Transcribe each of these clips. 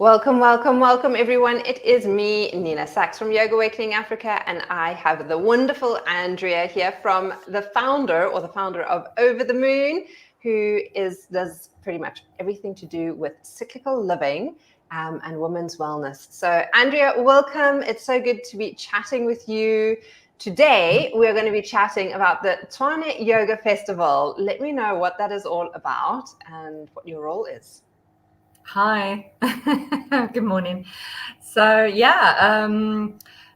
Welcome, welcome, welcome, everyone. It is me, Nina Sachs from Yoga Awakening Africa, and I have the wonderful Andrea here from the founder of Over the Moon, who does pretty much everything to do with cyclical living and women's wellness. So, Andrea, welcome. It's so good to be chatting with you. Today, we're going to be chatting about the Tshwane Yoga Festival. Let me know what that is all about and what your role is. Hi, good morning. So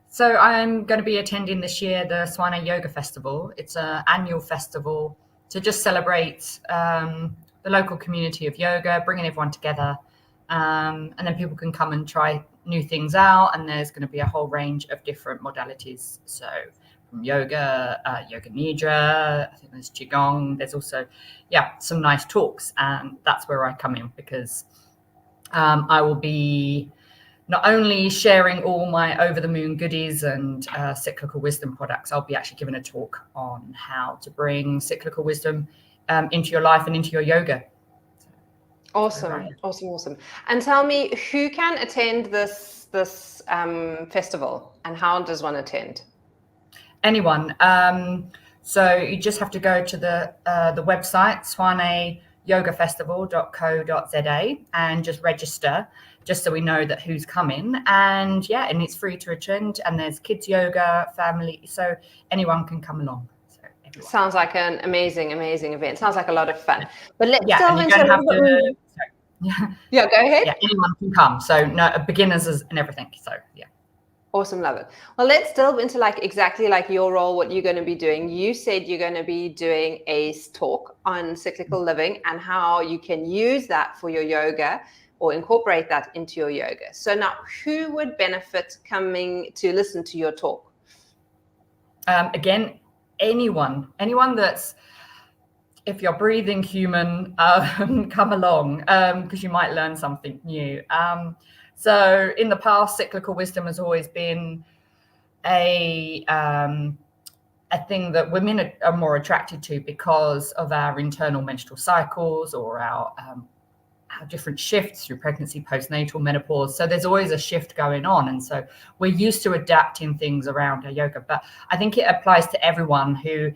so I'm going to be attending this year the Tshwane Yoga Festival. It's an annual festival to just celebrate the local community of yoga, bringing everyone together, and then people can come and try new things out. And there's going to be a whole range of different modalities. So from yoga, yoga nidra, I think there's qigong. There's also, some nice talks, and that's where I come in because I will be not only sharing all my Over the Moon goodies and cyclical wisdom products, I'll be actually giving a talk on how to bring cyclical wisdom into your life and into your yoga. Awesome. And tell me, who can attend this festival, and how does one attend? Anyone. So you just have to go to the website, tswaneyogafestival.co.za, and just register, just so we know that who's coming. And it's free to attend, and there's kids yoga, family, so anyone can come along. So sounds like an amazing event. Sounds like a lot of fun. But let's delve into a little bit. Go ahead. Yeah, anyone can come. So no beginners and everything. So yeah. Awesome, love it. Well, let's delve into exactly your role, what you're going to be doing. You said you're going to be doing a talk on cyclical living and how you can use that for your yoga or incorporate that into your yoga. So now, who would benefit coming to listen to your talk? Again, anyone that's, if you're breathing human, come along, because you might learn something new. So in the past, cyclical wisdom has always been a thing that women are more attracted to because of our internal menstrual cycles or our different shifts through pregnancy, postnatal, menopause. So there's always a shift going on. And so we're used to adapting things around our yoga. But I think it applies to everyone who,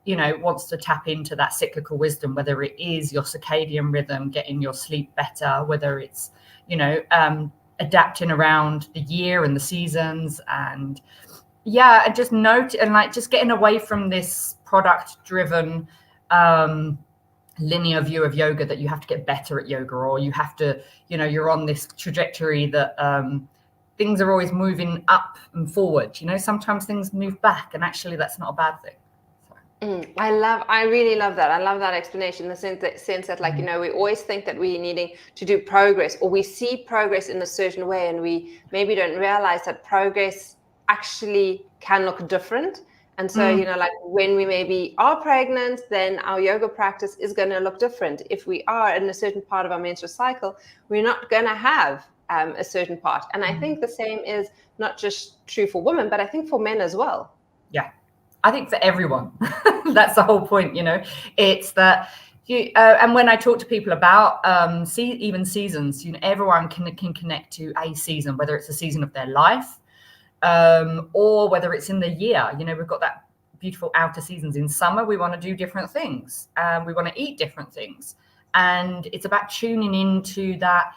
wants to tap into that cyclical wisdom, whether it is your circadian rhythm, getting your sleep better, whether it's, adapting around the year and the seasons, and just note and just getting away from this product driven linear view of yoga that you have to get better at yoga, or you have to, you're on this trajectory that things are always moving up and forward. Sometimes things move back, and actually that's not a bad thing. I really love that. I love that explanation, in the sense that we always think that we're needing to do progress, or we see progress in a certain way, and we maybe don't realize that progress actually can look different. And so, when we maybe are pregnant, then our yoga practice is going to look different. If we are in a certain part of our menstrual cycle, we're not going to have a certain part. And I think the same is not just true for women, but I think for men as well. Yeah. I think for everyone, that's the whole point, it's that and when I talk to people about even seasons, everyone can connect to a season, whether it's a season of their life or whether it's in the year. We've got that beautiful outer seasons. In summer, we want to do different things. We want to eat different things. And it's about tuning into that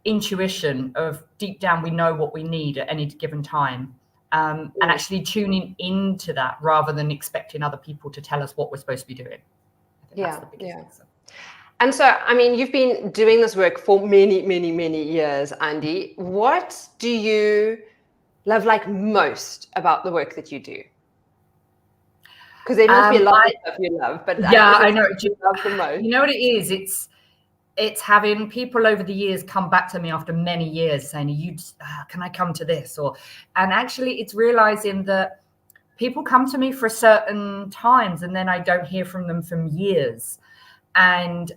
intuition of deep down, we know what we need at any given time. And actually tuning into that rather than expecting other people to tell us what we're supposed to be doing. That's the biggest thing. And so, you've been doing this work for many, many, many years, Andy. What do you love most about the work that you do? Because there must be a lot of stuff you love, but I know what you love the most. You know what it is? It's having people over the years come back to me after many years saying, can I come to this? And actually it's realizing that people come to me for certain times and then I don't hear from them for years. And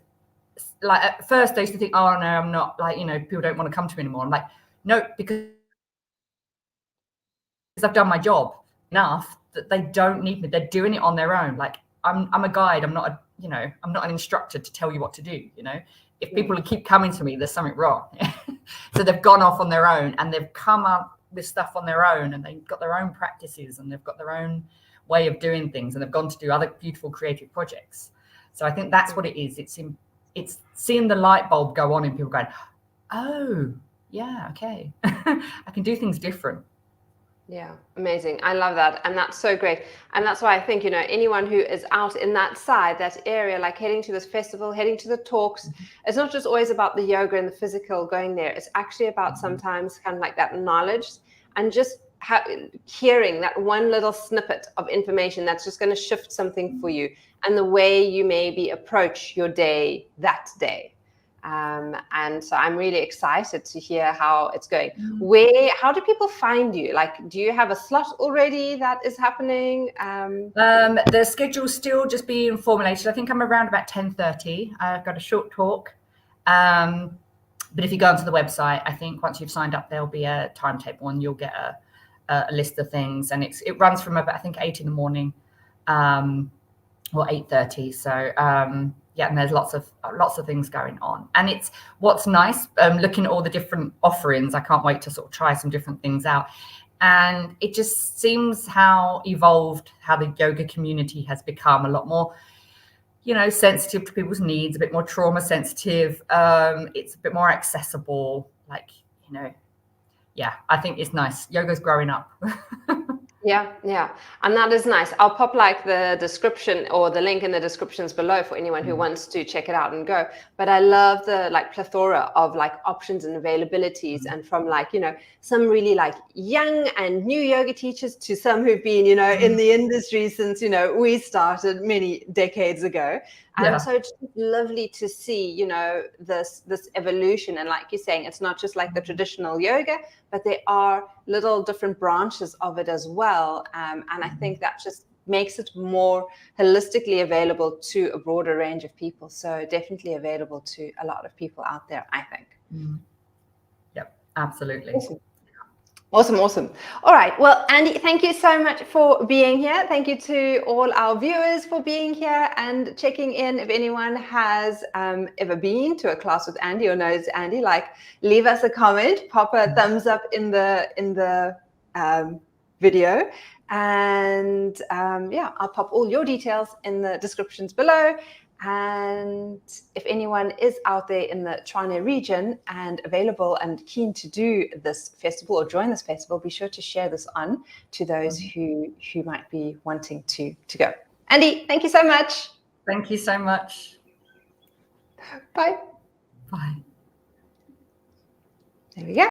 at first I used to think, oh no, I'm not, people don't want to come to me anymore. I'm like, no, because I've done my job enough that they don't need me. They're doing it on their own. I'm a guide. I'm not I'm not an instructor to tell you what to do. if people keep coming to me, there's something wrong. So they've gone off on their own and they've come up with stuff on their own, and they've got their own practices and they've got their own way of doing things, and they've gone to do other beautiful creative projects. So I think that's what it is. It's seeing the light bulb go on in people going, oh yeah, okay. I can do things different. Yeah, amazing. I love that. And that's so great. And that's why I think, anyone who is out in that side, that area, like heading to this festival, heading to the talks, it's not just always about the yoga and the physical going there. It's actually about sometimes kind of like that knowledge and just hearing that one little snippet of information that's just going to shift something for you and the way you maybe approach your day that day. And so I'm really excited to hear how it's going. How do people find you? Like, do you have a slot already that is happening? The schedule's still just being formulated. I think I'm around about 10:30. I've got a short talk. But if you go onto the website, I think once you've signed up, there'll be a timetable and you'll get a list of things. And it runs from about, I think, 8 in the morning, or 8:30. So, yeah, and there's lots of things going on, and it's what's nice looking at all the different offerings. I can't wait to sort of try some different things out, and it just seems how evolved how the yoga community has become, a lot more sensitive to people's needs, a bit more trauma sensitive. It's a bit more accessible, yeah, I think it's nice. Yoga's growing up. Yeah. And that is nice. I'll pop like the description or the link in the descriptions below for anyone who wants to check it out and go. But I love the like plethora of like options and availabilities, and from like, some really like young and new yoga teachers to some who've been, in the industry since, we started many decades ago. And so it's lovely to see, this evolution. And like you're saying, it's not just like the traditional yoga, but there are little different branches of it as well. And I think that just makes it more holistically available to a broader range of people. So definitely available to a lot of people out there, I think. Yep, absolutely. Awesome. All right. Well, Andy, thank you so much for being here. Thank you to all our viewers for being here and checking in. If anyone has ever been to a class with Andy or knows Andy, leave us a comment, pop a thumbs up in the video, and I'll pop all your details in the descriptions below. And if anyone is out there in the Tshwane region and available and keen to do this festival or join this festival, be sure to share this on to those who might be wanting to go. Andy, thank you so much. Thank you so much. Bye. Bye. There we go.